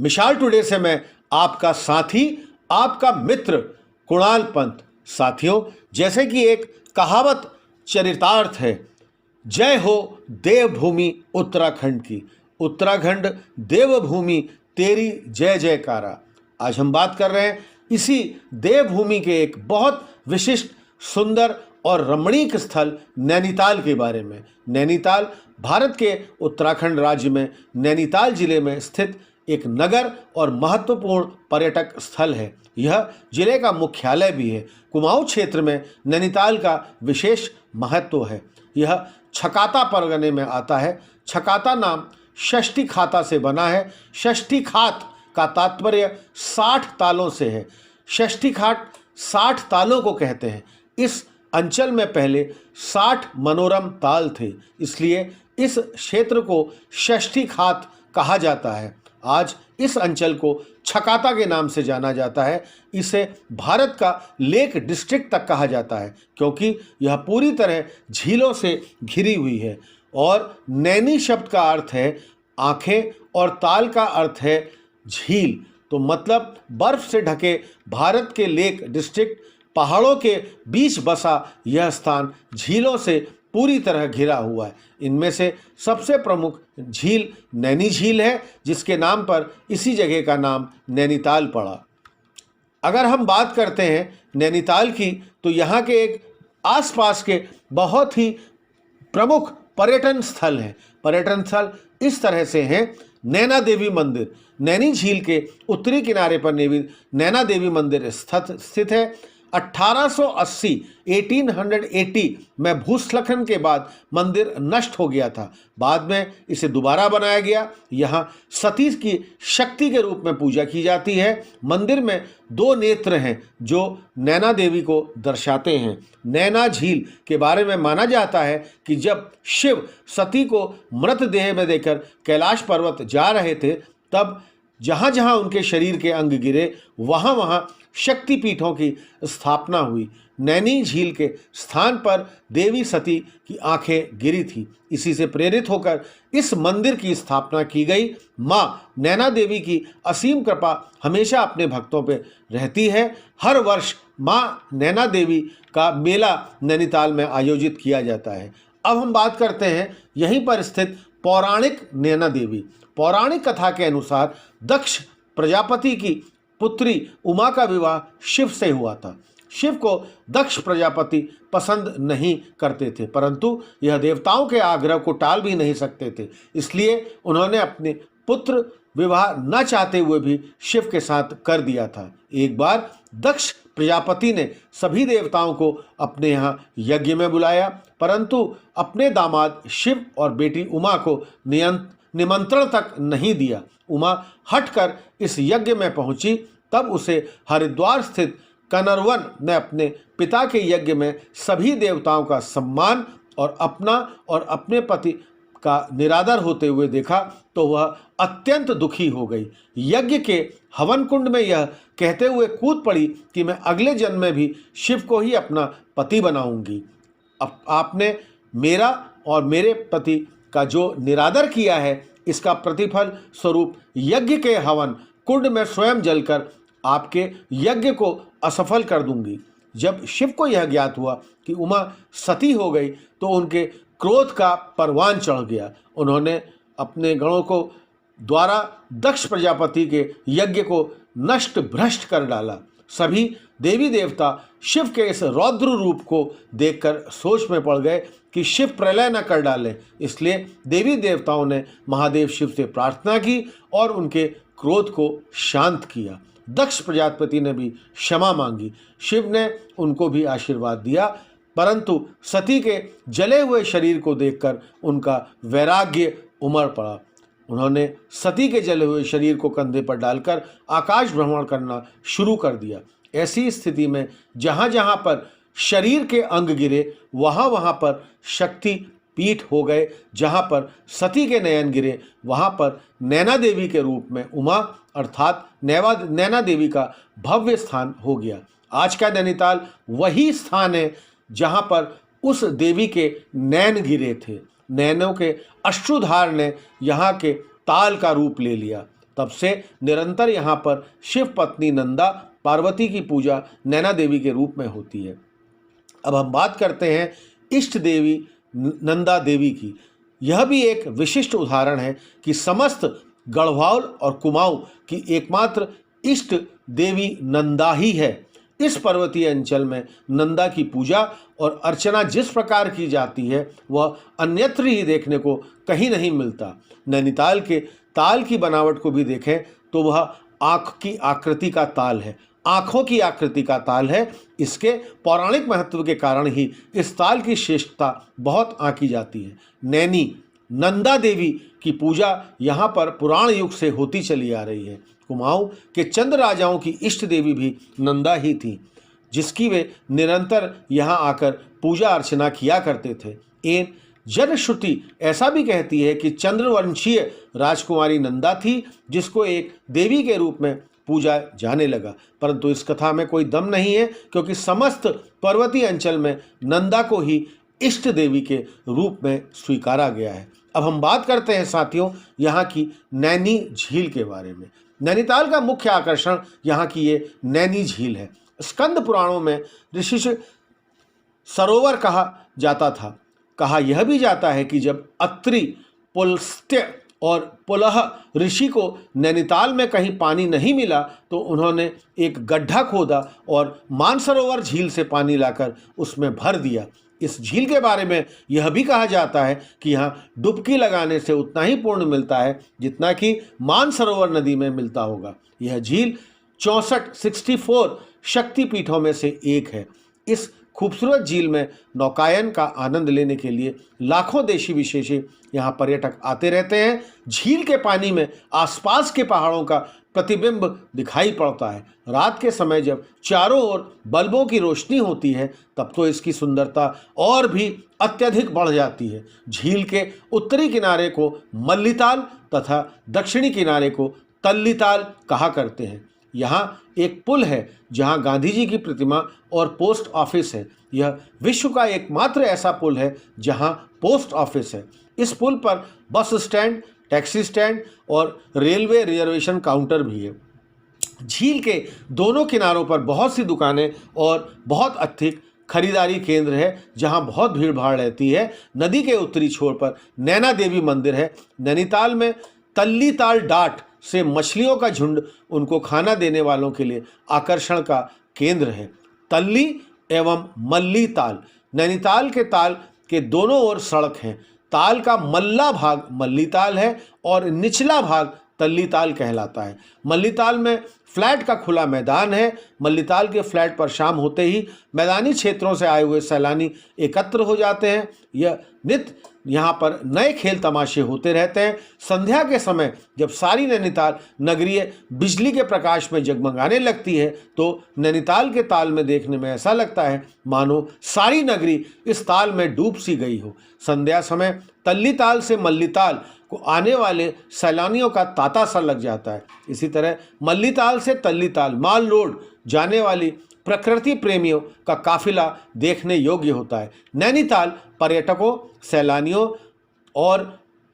मिसाल टुडे से मैं आपका साथी, आपका मित्र कुणाल पंत। साथियों, जैसे कि एक कहावत चरितार्थ है, जय हो देवभूमि उत्तराखंड की, उत्तराखंड देवभूमि तेरी जय जयकारा। आज हम बात कर रहे हैं इसी देवभूमि के एक बहुत विशिष्ट, सुंदर और रमणीक स्थल नैनीताल के बारे में। नैनीताल भारत के उत्तराखंड राज्य में नैनीताल जिले में स्थित एक नगर और महत्वपूर्ण पर्यटक स्थल है। यह जिले का मुख्यालय भी है। कुमाऊं क्षेत्र में नैनीताल का विशेष महत्व है। यह छकाता परगने में आता है। छकाता नाम षष्ठी खाता से बना है। षष्ठी खात का तात्पर्य 60 तालों से है। षष्ठी खाट 60 तालों को कहते हैं। इस अंचल में पहले 60 मनोरम ताल थे, इसलिए इस क्षेत्र को षष्ठी खात कहा जाता है। आज इस अंचल को छकाता के नाम से जाना जाता है। इसे भारत का लेक डिस्ट्रिक्ट तक कहा जाता है क्योंकि यह पूरी तरह झीलों से घिरी हुई है। और नैनी शब्द का अर्थ है आंखें और ताल का अर्थ है झील। तो मतलब बर्फ से ढके भारत के लेक डिस्ट्रिक्ट, पहाड़ों के बीच बसा यह स्थान झीलों से पूरी तरह घिरा हुआ है। इनमें से सबसे प्रमुख झील नैनी झील है, जिसके नाम पर इसी जगह का नाम नैनीताल पड़ा। अगर हम बात करते हैं नैनीताल की, तो यहाँ के एक आसपास के बहुत ही प्रमुख पर्यटन स्थल हैं। पर्यटन स्थल इस तरह से हैं। नैना देवी मंदिर, नैनी झील के उत्तरी किनारे पर नैना देवी मंदिर स्थित है। 1880 में भूस्खलन के बाद मंदिर नष्ट हो गया था। बाद में इसे दोबारा बनाया गया। यहाँ सती की शक्ति के रूप में पूजा की जाती है। मंदिर में 2 नेत्र हैं जो नैना देवी को दर्शाते हैं। नैना झील के बारे में माना जाता है कि जब शिव सती को मृतदेह में देकर कैलाश पर्वत जा रहे थे, तब जहाँ जहाँ उनके शरीर के अंग गिरे, वहाँ वहाँ शक्तिपीठों की स्थापना हुई। नैनी झील के स्थान पर देवी सती की आंखें गिरी थी। इसी से प्रेरित होकर इस मंदिर की स्थापना की गई। माँ नैना देवी की असीम कृपा हमेशा अपने भक्तों पर रहती है। हर वर्ष माँ नैना देवी का मेला नैनीताल में आयोजित किया जाता है। अब हम बात करते हैं यहीं पर स्थित पौराणिक नैना देवी। पौराणिक कथा के अनुसार दक्ष प्रजापति की पुत्री उमा का विवाह शिव से हुआ था। शिव को दक्ष प्रजापति पसंद नहीं करते थे, परंतु यह देवताओं के आग्रह को टाल भी नहीं सकते थे। इसलिए उन्होंने अपने पुत्र विवाह न चाहते हुए भी शिव के साथ कर दिया था। एक बार दक्ष प्रजापति ने सभी देवताओं को अपने यहाँ यज्ञ में बुलाया, परंतु अपने दामाद शिव और बेटी उमा को निमंत्रण तक नहीं दिया। उमा हटकर इस यज्ञ में पहुंची। तब उसे हरिद्वार स्थित कनरवन ने अपने पिता के यज्ञ में सभी देवताओं का सम्मान और अपने पति का निरादर होते हुए देखा तो वह अत्यंत दुखी हो गई। यज्ञ के हवन कुंड में यह कहते हुए कूद पड़ी कि मैं अगले जन्म में भी शिव को ही अपना पति बनाऊंगी। अब आपने मेरा और मेरे पति का जो निरादर किया है, इसका प्रतिफल स्वरूप यज्ञ के हवन कुंड में स्वयं जलकर आपके यज्ञ को असफल कर दूंगी। जब शिव को यह ज्ञात हुआ कि उमा सती हो गई, तो उनके क्रोध का परवान चढ़ गया। उन्होंने अपने गणों को द्वारा दक्ष प्रजापति के यज्ञ को नष्ट भ्रष्ट कर डाला। सभी देवी देवता शिव के इस रौद्र रूप को देखकर सोच में पड़ गए कि शिव प्रलय न कर डालें। इसलिए देवी देवताओं ने महादेव शिव से प्रार्थना की और उनके क्रोध को शांत किया। दक्ष प्रजापति ने भी क्षमा मांगी। शिव ने उनको भी आशीर्वाद दिया, परंतु सती के जले हुए शरीर को देखकर उनका वैराग्य उमड़ पड़ा। उन्होंने सती के जले हुए शरीर को कंधे पर डालकर आकाश भ्रमण करना शुरू कर दिया। ऐसी स्थिति में जहाँ जहाँ पर शरीर के अंग गिरे, वहाँ वहाँ पर शक्ति पीठ हो गए। जहाँ पर सती के नयन गिरे, वहाँ पर नैना देवी के रूप में उमा अर्थात नैना देवी का भव्य स्थान हो गया। आज का नैनीताल वही स्थान है जहाँ पर उस देवी के नैन गिरे थे। नैनों के अश्रुधार ने यहाँ के ताल का रूप ले लिया। तब से निरंतर यहाँ पर शिव पत्नी नंदा पार्वती की पूजा नैना देवी के रूप में होती है। अब हम बात करते हैं इष्ट देवी नंदा देवी की। यह भी एक विशिष्ट उदाहरण है कि समस्त गढ़वाल और कुमाऊं की एकमात्र इष्ट देवी नंदा ही है। इस पर्वतीय अंचल में नंदा की पूजा और अर्चना जिस प्रकार की जाती है वह अन्यत्र ही देखने को कहीं नहीं मिलता। नैनीताल के ताल की बनावट को भी देखें तो वह आँख की आकृति का ताल है, आँखों की आकृति का ताल है। इसके पौराणिक महत्व के कारण ही इस ताल की श्रेष्ठता बहुत आंकी जाती है। नैनी नंदा देवी की पूजा यहाँ पर पुराण युग से होती चली आ रही है। कुमाऊं के चंद राजाओं की इष्ट देवी भी नंदा ही थी, जिसकी वे निरंतर यहाँ आकर पूजा अर्चना किया करते थे। एक जनश्रुति ऐसा भी कहती है कि चंद्रवंशीय राजकुमारी नंदा थी, जिसको एक देवी के रूप में पूजा जाने लगा, परंतु इस कथा में कोई दम नहीं है, क्योंकि समस्त पर्वतीय अंचल में नंदा को ही इष्ट देवी के रूप में स्वीकारा गया है। अब हम बात करते हैं साथियों यहाँ की नैनी झील के बारे में। नैनीताल का मुख्य आकर्षण यहाँ की ये नैनी झील है। स्कंद पुराणों में ऋषि सरोवर कहा जाता था। कहा यह भी जाता है कि जब अत्रि, पुलस्त्य और पुलह ऋषि को नैनीताल में कहीं पानी नहीं मिला तो उन्होंने एक गड्ढा खोदा और मानसरोवर झील से पानी लाकर उसमें भर दिया। इस झील के बारे में यह भी कहा जाता है कि यहाँ डुबकी लगाने से उतना ही पुण्य मिलता है जितना कि मानसरोवर नदी में मिलता होगा। यह झील 64 शक्तिपीठों में से एक है। इस खूबसूरत झील में नौकायन का आनंद लेने के लिए लाखों देशी विदेशी यहाँ पर्यटक आते रहते हैं। झील के पानी में आसपास के पहाड़ों का प्रतिबिंब दिखाई पड़ता है। रात के समय जब चारों ओर बल्बों की रोशनी होती है तब तो इसकी सुंदरता और भी अत्यधिक बढ़ जाती है। झील के उत्तरी किनारे को मल्लीताल तथा दक्षिणी किनारे को तल्लीताल कहा करते हैं। यहाँ एक पुल है जहाँ गांधी जी की प्रतिमा और पोस्ट ऑफिस है। यह विश्व का एकमात्र ऐसा पुल है जहाँ पोस्ट ऑफिस है। इस पुल पर बस स्टैंड, टैक्सी स्टैंड और रेलवे रिजर्वेशन काउंटर भी है। झील के दोनों किनारों पर बहुत सी दुकानें और बहुत अधिक खरीदारी केंद्र है जहां बहुत भीड़ भाड़ रहती है। नदी के उत्तरी छोर पर नैना देवी मंदिर है। नैनीताल में तल्लीताल डाट से मछलियों का झुंड उनको खाना देने वालों के लिए आकर्षण का केंद्र है। तल्ली एवं मल्ली ताल, नैनीताल के ताल के दोनों ओर सड़क हैं। ताल का मल्ला भाग मल्लीताल है और निचला भाग तल्लीताल कहलाता है। मल्लीताल में फ्लैट का खुला मैदान है। मल्लीताल के फ्लैट पर शाम होते ही मैदानी क्षेत्रों से आए हुए सैलानी एकत्र हो जाते हैं। यह नित्य यहाँ पर नए खेल तमाशे होते रहते हैं। संध्या के समय जब सारी नैनीताल नगरीय बिजली के प्रकाश में जगमगाने लगती है तो नैनीताल के ताल में देखने में ऐसा लगता है मानो सारी नगरी इस ताल में डूब सी गई हो। संध्या समय तल्लीताल से मल्लीताल को आने वाले सैलानियों का तांता सा लग जाता है। इसी तरह मल्लीताल से तल्लीताल माल रोड जाने वाली प्रकृति प्रेमियों का काफिला देखने योग्य होता है। नैनीताल पर्यटकों, सैलानियों और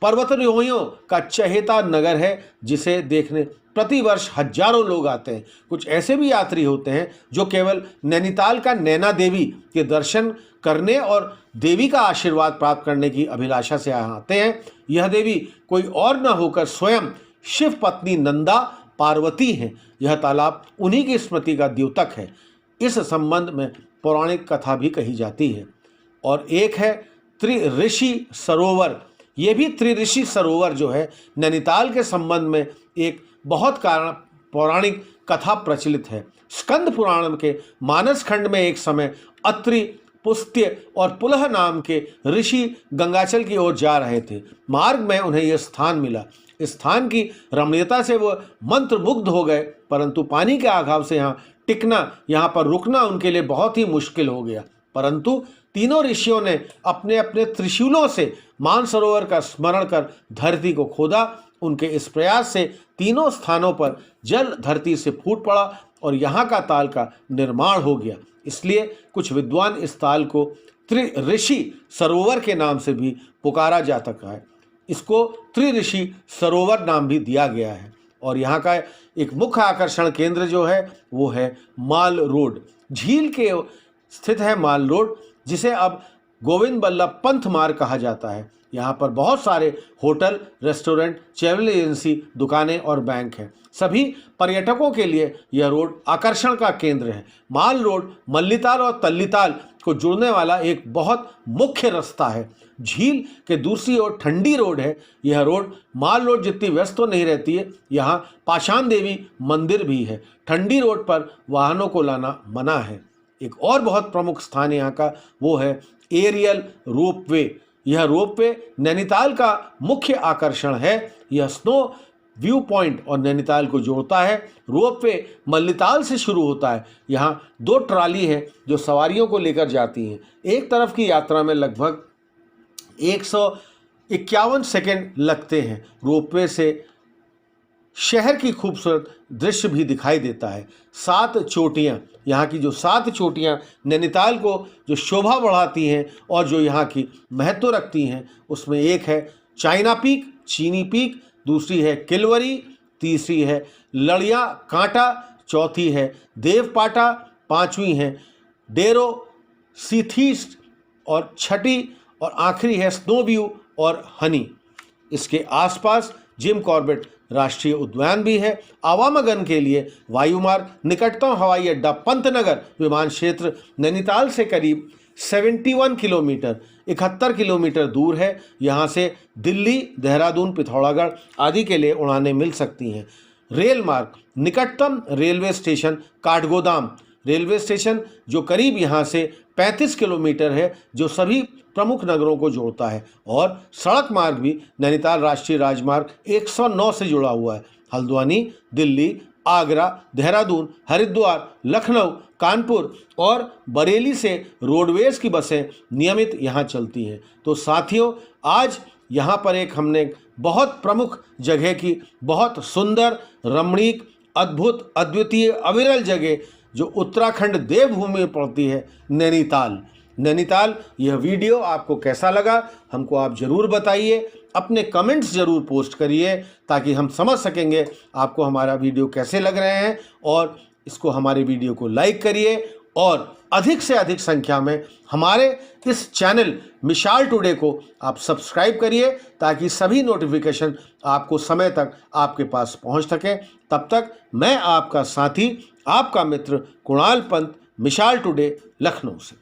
पर्वतारोहियों का चहेता नगर है जिसे देखने प्रतिवर्ष हजारों लोग आते हैं। कुछ ऐसे भी यात्री होते हैं जो केवल नैनीताल का नैना देवी के दर्शन करने और देवी का आशीर्वाद प्राप्त करने की अभिलाषा से आते हैं। यह देवी कोई और न होकर स्वयं शिव पत्नी नंदा पार्वती हैं। यह तालाब उन्हीं की स्मृति का द्योतक है। इस संबंध में पौराणिक कथा भी कही जाती है। और एक है त्रिऋषि सरोवर। ये भी त्रिऋषि सरोवर जो है नैनीताल के संबंध में एक बहुत कारण पौराणिक कथा प्रचलित है। स्कंद पुराण के मानस खंड में एक समय अत्रि, पुस्त्य और पुलह नाम के ऋषि गंगाचल की ओर जा रहे थे। मार्ग में उन्हें यह स्थान मिला। इस स्थान की रमणीयता से वह मंत्रमुग्ध हो गए, परंतु पानी के अभाव से यहाँ टिकना, यहाँ पर रुकना उनके लिए बहुत ही मुश्किल हो गया। परंतु तीनों ऋषियों ने अपने अपने त्रिशूलों से मानसरोवर का स्मरण कर धरती को खोदा। उनके इस प्रयास से तीनों स्थानों पर जल धरती से फूट पड़ा और यहाँ का ताल का निर्माण हो गया। इसलिए कुछ विद्वान इस ताल को त्रिऋषि सरोवर के नाम से भी पुकारा जा सका है। इसको त्रिऋषि सरोवर नाम भी दिया गया है। और यहाँ का एक मुख्य आकर्षण केंद्र जो है वो है माल रोड। झील के स्थित है माल रोड, जिसे अब गोविंद बल्लभ पंत मार्ग कहा जाता है। यहाँ पर बहुत सारे होटल, रेस्टोरेंट, ट्रैवल एजेंसी, दुकानें और बैंक हैं। सभी पर्यटकों के लिए यह रोड आकर्षण का केंद्र है। माल रोड मल्लीताल और तल्लीताल को जोड़ने वाला एक बहुत मुख्य रास्ता है। झील के दूसरी ओर ठंडी रोड है। यह रोड माल रोड जितनी व्यस्त तो नहीं रहती है। यहाँ पाषाण देवी मंदिर भी है। ठंडी रोड पर वाहनों को लाना मना है। एक और बहुत प्रमुख स्थान यहाँ का वो है एरियल रोपवे। यह रोपवे नैनीताल का मुख्य आकर्षण है। यह स्नो व्यू पॉइंट और नैनीताल को जोड़ता है। रोपवे मल्लीताल से शुरू होता है। यहाँ 2 ट्राली है जो सवारियों को लेकर जाती हैं। एक तरफ की यात्रा में लगभग 151 सेकंड लगते हैं। रोपवे से शहर की खूबसूरत दृश्य भी दिखाई देता है। 7 चोटियाँ, यहाँ की जो 7 चोटियाँ नैनीताल को जो शोभा बढ़ाती हैं और जो यहाँ की महत्व रखती हैं, उसमें एक है चाइना पीक, चीनी पीक, दूसरी है किलवरी, तीसरी है लड़िया कांटा, चौथी है देवपाटा, 5वीं है डेरो सीथीस्ट और छठी और आखिरी है स्नो व्यू और हनी। इसके आसपास जिम कॉर्बेट राष्ट्रीय उद्यान भी है। आवागमन के लिए वायुमार्ग, निकटतम हवाई अड्डा पंतनगर विमान क्षेत्र नैनीताल से करीब 71 किलोमीटर 71 किलोमीटर दूर है। यहाँ से दिल्ली, देहरादून, पिथौरागढ़ आदि के लिए उड़ानें मिल सकती हैं। रेल मार्ग, निकटतम railway station Kathgodam railway station जो करीब यहाँ से 35 किलोमीटर है, जो सभी प्रमुख नगरों को जोड़ता है। और सड़क मार्ग भी नैनीताल राष्ट्रीय राजमार्ग 109 से जुड़ा हुआ है। हल्द्वानी, दिल्ली, आगरा, देहरादून, हरिद्वार, लखनऊ, कानपुर और बरेली से रोडवेज की बसें नियमित यहाँ चलती हैं। तो साथियों, आज यहाँ पर एक हमने बहुत प्रमुख जगह की, बहुत सुंदर, रमणीक, अद्भुत, अद्वितीय, अविरल जगह जो उत्तराखंड देवभूमि में पड़ती है, नैनीताल। यह वीडियो आपको कैसा लगा हमको आप ज़रूर बताइए। अपने कमेंट्स ज़रूर पोस्ट करिए ताकि हम समझ सकेंगे आपको हमारा वीडियो कैसे लग रहे हैं। और इसको हमारे वीडियो को लाइक करिए और अधिक से अधिक संख्या में हमारे इस चैनल मिसाल टुडे को आप सब्सक्राइब करिए ताकि सभी नोटिफिकेशन आपको समय तक आपके पास पहुंच सके। तब तक मैं आपका साथी, आपका मित्र कुणाल पंत, मिसाल टुडे, लखनऊ से।